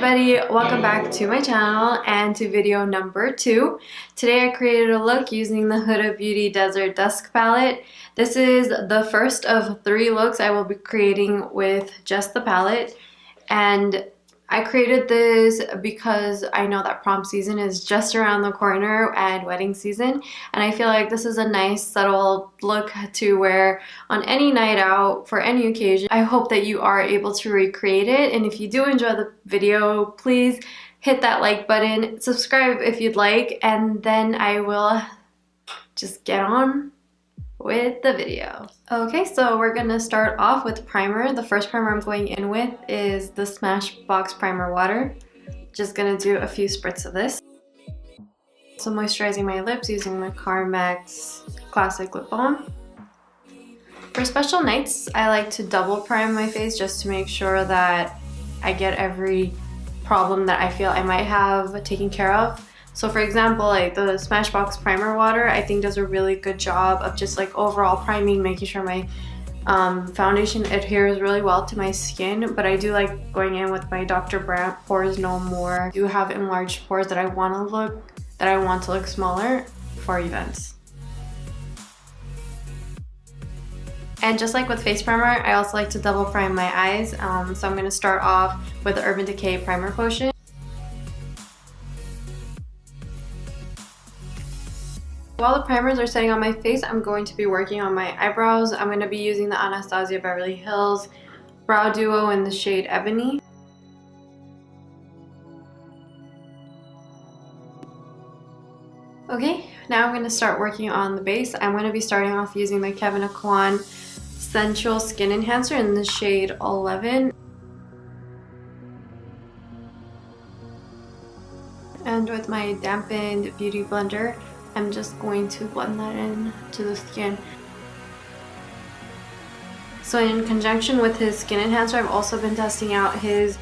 everybody, welcome back to my channel and to video number 2. Today I created a look using the Huda Beauty Desert Dusk palette. This is the first of 3 looks I will be creating with just the palette, and I created this because I know that prom season is just around the corner and wedding season, and I feel like this is a nice subtle look to wear on any night out for any occasion. I hope that you are able to recreate it, and if you do enjoy the video, please hit that like button, subscribe if you'd like, and then I will just get on with the video. Okay, so we're gonna start off with primer. The first primer I'm going in with is the Smashox Primer Water. Just gonna do a few spritz of this. So moisturizing my lips using the Carmex Classic Lip Balm. For special nights, I like to double prime my face just to make sure that I get every problem that I feel I might have taken care of. So for example, like the Smashox Primer Water, I think does a really good job of just like overall priming, making sure my foundation adheres really well to my skin. But I do like going in with my Dr. Brandt Pores No More. I do have enlarged pores that I want to look smaller for events. And just like with face primer, I also like to double prime my eyes. So I'm going to start off with the Urban Decay Primer Potion. While the primers are setting on my face, I'm going to be working on my eyebrows. I'm going to be using the Anastasia Beverly Hills Brow Duo in the shade Ebony. Okay, now I'm going to start working on the base. I'm going to be starting off using the Kevyn Aucoin Sensual Skin Enhancer in the shade 11. And with my dampened beauty blender, I'm just going to blend that in to the skin. So in conjunction with his skin enhancer, I've also been testing out his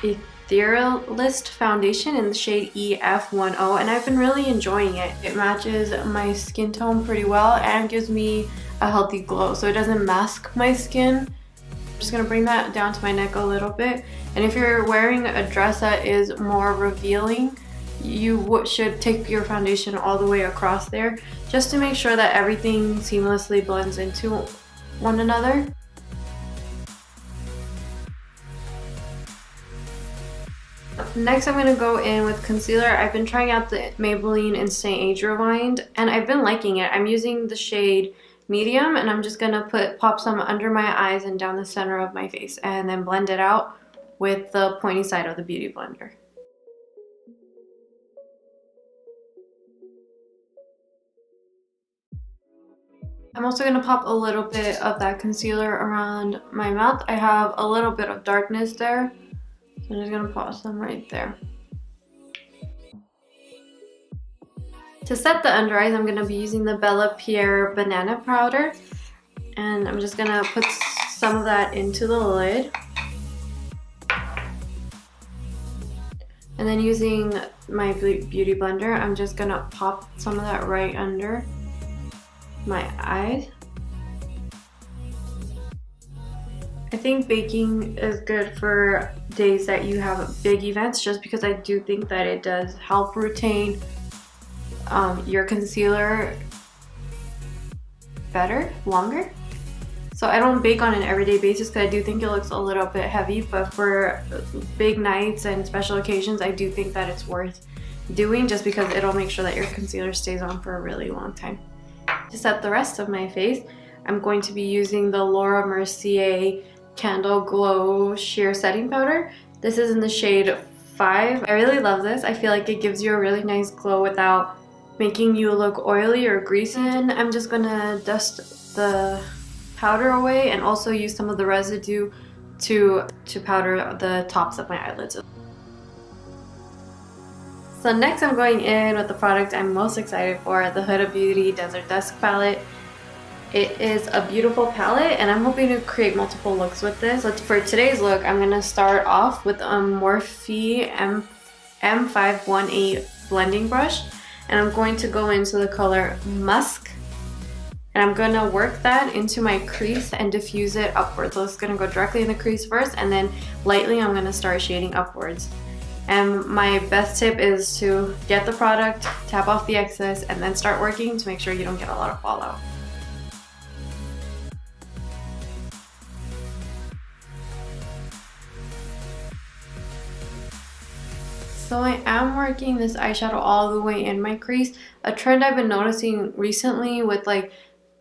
Etherealist foundation in the shade EF10, and I've been really enjoying it. It matches my skin tone pretty well and gives me a healthy glow, so it doesn't mask my skin. I'm just going to bring that down to my neck a little bit, and if you're wearing a dress that is more revealing, you should take your foundation all the way across there just to make sure that everything seamlessly blends into one another. Next, I'm going to go in with concealer. I've been trying out the Maybelline Instant Age Rewind, and I've been liking it. I'm using the shade Medium, and I'm just going to pop some under my eyes and down the center of my face, and then blend it out with the pointy side of the Beauty Blender. I'm also going to pop a little bit of that concealer around my mouth. I have a little bit of darkness there, so I'm just going to pop some right there. To set the under eyes, I'm going to be using the Bellapierre Banana Powder, and I'm just going to put some of that into the lid. And then using my beauty blender, I'm just going to pop some of that right under my eyes. I think baking is good for days that you have big events, just because I do think that it does help retain your concealer better, longer. So I don't bake on an everyday basis because I do think it looks a little bit heavy, but for big nights and special occasions, I do think that it's worth doing, just because it'll make sure that your concealer stays on for a really long time. To set the rest of my face, I'm going to be using the Laura Mercier Candle Glow Sheer Setting Powder. This is in the shade 5. I really love this. I feel like it gives you a really nice glow without making you look oily or greasy. And I'm just going to dust the powder away and also use some of the residue to powder the tops of my eyelids. So next I'm going in with the product I'm most excited for, the Huda Beauty Desert Dusk palette. It is a beautiful palette, and I'm hoping to create multiple looks with this. So for today's look, I'm going to start off with a Morphe M518 blending brush, and I'm going to go into the color Musk, and I'm going to work that into my crease and diffuse it upwards. So it's going to go directly in the crease first, and then lightly I'm going to start shading upwards. And my best tip is to get the product, tap off the excess, and then start working to make sure you don't get a lot of fallout. So I am working this eyeshadow all the way in my crease. A trend I've been noticing recently with like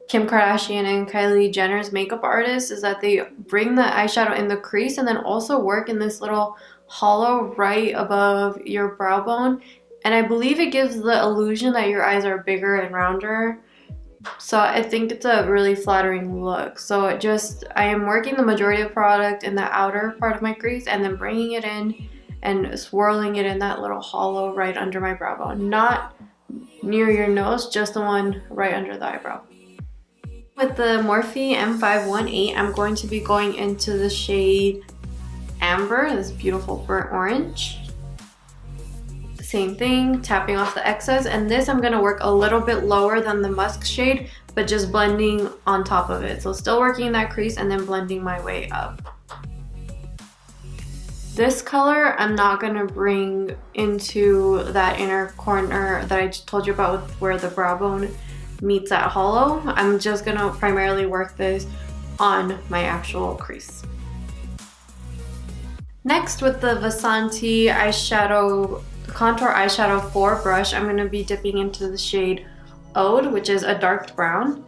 Kim Kardashian and Kylie Jenner's makeup artists is that they bring the eyeshadow in the crease and then also work in this little hollow right above your brow bone. And I believe it gives the illusion that your eyes are bigger and rounder. So I think it's a really flattering look. So I am working the majority of the product in the outer part of my crease and then bringing it in and swirling it in that little hollow right under my brow bone. Not near your nose, just the one right under the eyebrow. With the Morphe M518, I'm going to be going into the shade Amber, this beautiful burnt orange. Same thing, tapping off the excess, and this I'm going to work a little bit lower than the musk shade, but just blending on top of it. So still working that crease and then blending my way up. This color I'm not going to bring into that inner corner that I just told you about where the brow bone meets that hollow. I'm just going to primarily work this on my actual crease. Next, with the Vasanti eyeshadow, contour eyeshadow 4 brush, I'm going to be dipping into the shade Ode, which is a dark brown.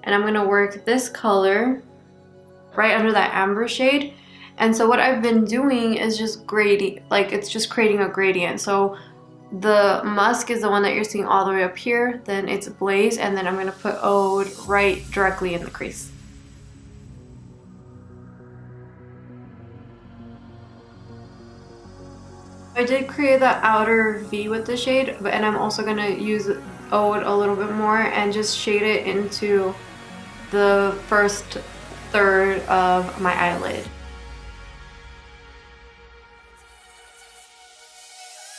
And I'm going to work this color right under that amber shade. And so what I've been doing is just grading, like it's just creating a gradient. So the musk is the one that you're seeing all the way up here, then it's Blaze, and then I'm going to put Ode right directly in the crease. I did create the outer V with the shade, and I'm also going to use Ode a little bit more and just shade it into the first third of my eyelid.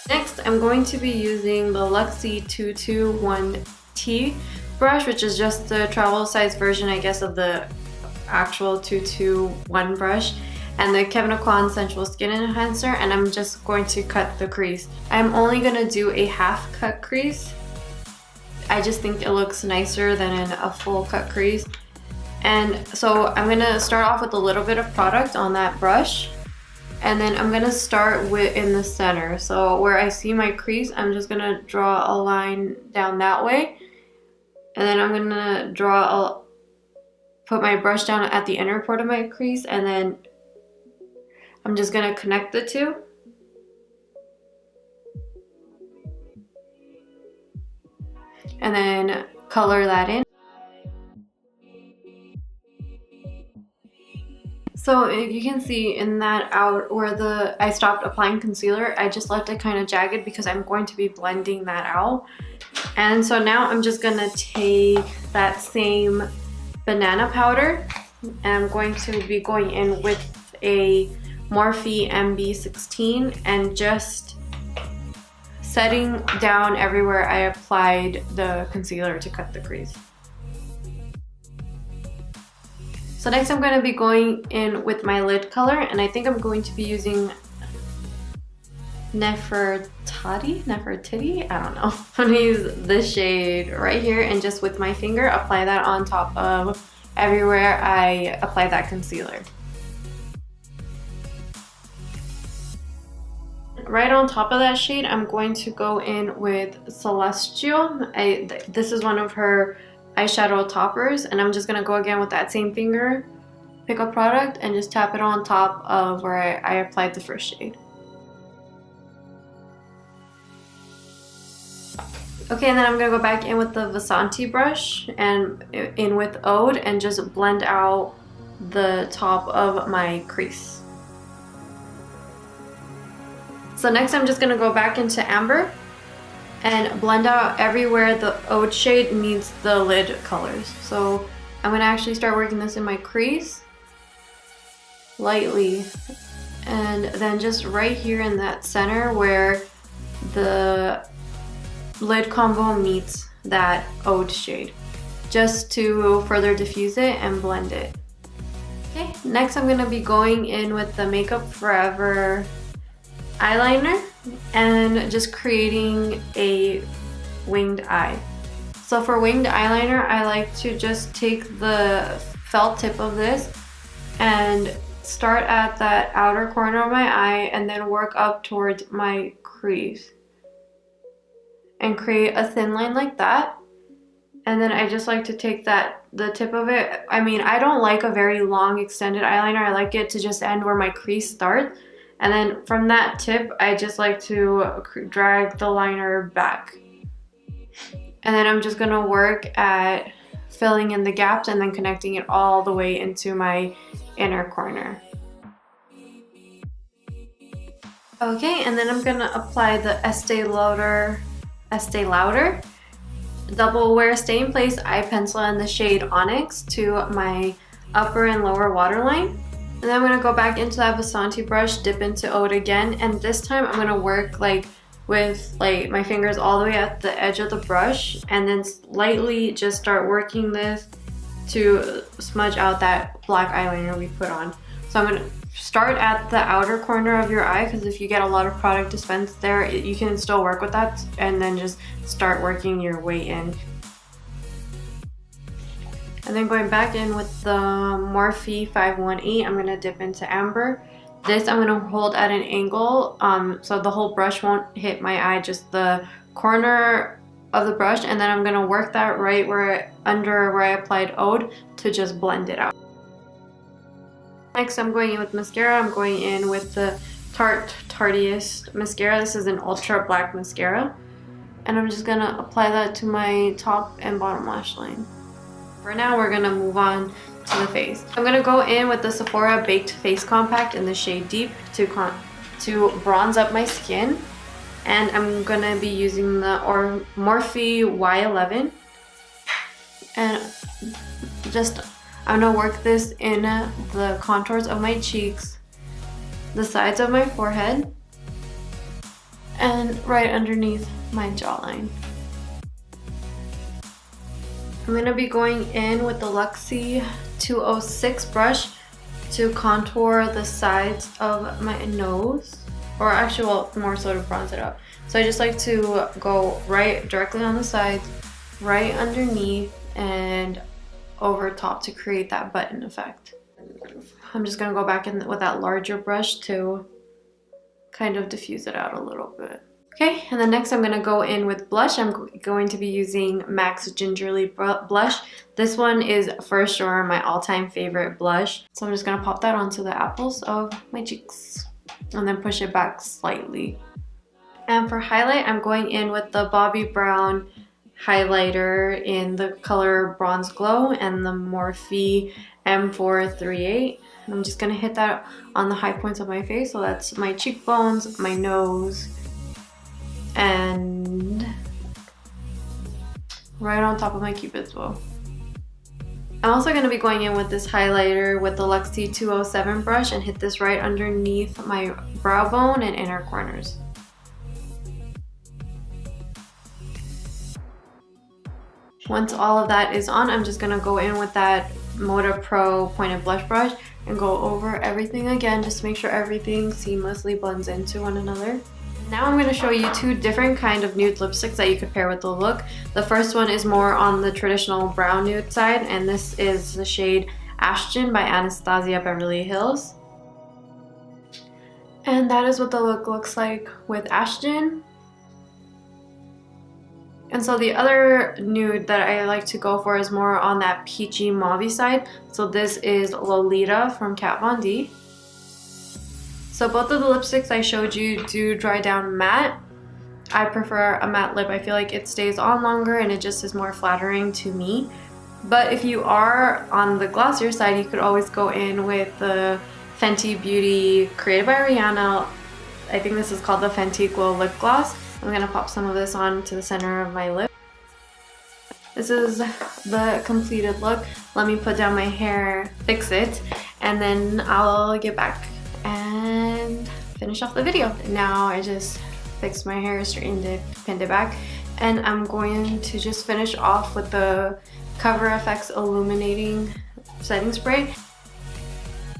Next, I'm going to be using the Luxie 221T brush, which is just the travel size version, I guess, of the actual 221 brush, and the Kevyn Aucoin Sensual Skin Enhancer, and I'm just going to cut the crease. I'm only going to do a half cut crease. I just think it looks nicer than in a full cut crease. And so I'm going to start off with a little bit of product on that brush. And then I'm going to start with in the center. So where I see my crease, I'm just going to draw a line down that way. And then I'm going to put my brush down at the inner part of my crease. And then I'm just going to connect the two. And then color that in. So you can see in that out where I stopped applying concealer, I just left it kind of jagged because I'm going to be blending that out. And so now I'm just going to take that same banana powder and I'm going to be going in with a Morphe MB16 and just setting down everywhere I applied the concealer to cut the crease. So next I'm going to be going in with my lid color, and I think I'm going to be using Nefertiti? I don't know. I'm going to use this shade right here and just with my finger apply that on top of everywhere I apply that concealer. Right on top of that shade, I'm going to go in with Celestial. This is one of her eyeshadow toppers, and I'm just going to go again with that same finger, pick up product, and just tap it on top of where I applied the first shade. Okay, and then I'm going to go back in with the Vasanti brush and in with Ode and just blend out the top of my crease. So next I'm just going to go back into Amber and blend out everywhere the Ode shade meets the lid colors. So I'm going to actually start working this in my crease lightly, and then just right here in that center where the lid combo meets that Ode shade, just to further diffuse it and blend it. Okay, next I'm going to be going in with the Makeup Forever eyeliner, and just creating a winged eye. So for winged eyeliner, I like to just take the felt tip of this and start at that outer corner of my eye and then work up towards my crease and create a thin line like that. And then I just like to take the tip of it. I mean, I don't like a very long extended eyeliner. I like it to just end where my crease starts. And then from that tip, I just like to drag the liner back. And then I'm just gonna work at filling in the gaps and then connecting it all the way into my inner corner. Okay, and then I'm gonna apply the Estee Lauder Double Wear Stay in Place eye pencil in the shade Onyx to my upper and lower waterline. And then I'm gonna go back into that Vasanti brush, dip into Ode again, and this time I'm gonna work with my fingers all the way at the edge of the brush, and then lightly just start working this to smudge out that black eyeliner we put on. So I'm gonna start at the outer corner of your eye, because if you get a lot of product dispensed there, you can still work with that, and then just start working your way in. And then going back in with the Morphe 518, I'm gonna dip into Amber. This I'm gonna hold at an angle, so the whole brush won't hit my eye, just the corner of the brush, and then I'm gonna work that right under where I applied Ode to just blend it out. Next, I'm going in with mascara. I'm going in with the Tarteist mascara. This is an ultra black mascara, and I'm just gonna apply that to my top and bottom lash line. For now, we're gonna move on to the face. I'm gonna go in with the Sephora Baked Face Compact in the shade Deep to bronze up my skin, and I'm gonna be using the Morphe Y11, and I'm gonna work this in the contours of my cheeks, the sides of my forehead, and right underneath my jawline. I'm going to be going in with the Luxie 206 brush to contour the sides of my nose, or actually, well, more so to bronze it up. So I just like to go right directly on the sides, right underneath, and over top to create that button effect. I'm just going to go back in with that larger brush to kind of diffuse it out a little bit. Okay, and then next I'm going to go in with blush. I'm going to be using MAC's Gingerly blush. This one is for sure my all-time favorite blush. So I'm just going to pop that onto the apples of my cheeks and then push it back slightly. And for highlight, I'm going in with the Bobbi Brown highlighter in the color Bronze Glow and the Morphe M438. I'm just going to hit that on the high points of my face. So that's my cheekbones, my nose, and right on top of my cupid's bow. I'm also going to be going in with this highlighter with the Luxie 207 brush and hit this right underneath my brow bone and inner corners. Once all of that is on, I'm just going to go in with that Moda Pro pointed blush brush and go over everything again just to make sure everything seamlessly blends into one another. Now I'm going to show you two different kind of nude lipsticks that you could pair with the look. The first one is more on the traditional brown nude side, and this is the shade Ashton by Anastasia Beverly Hills. And that is what the look looks like with Ashton. And so the other nude that I like to go for is more on that peachy mauve side. So this is Lolita from Kat Von D. So both of the lipsticks I showed you do dry down matte. I prefer a matte lip. I feel like it stays on longer and it just is more flattering to me. But if you are on the glossier side, you could always go in with the Fenty Beauty created by Rihanna. I think this is called the Fenty Glow Lip Gloss. I'm going to pop some of this on to the center of my lip. This is the completed look. Let me put down my hair, fix it, and then I'll get back and finish off the video. Now I just fixed my hair, straightened it, pinned it back, and I'm going to just finish off with the Cover FX Illuminating Setting Spray.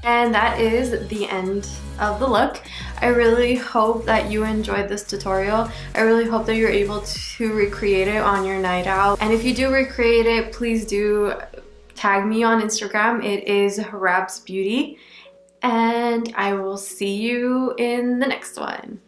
And that is the end of the look. I really hope that you enjoyed this tutorial. I really hope that you're able to recreate it on your night out. And if you do recreate it, please do tag me on Instagram. It is Rabs Beauty. And I will see you in the next one.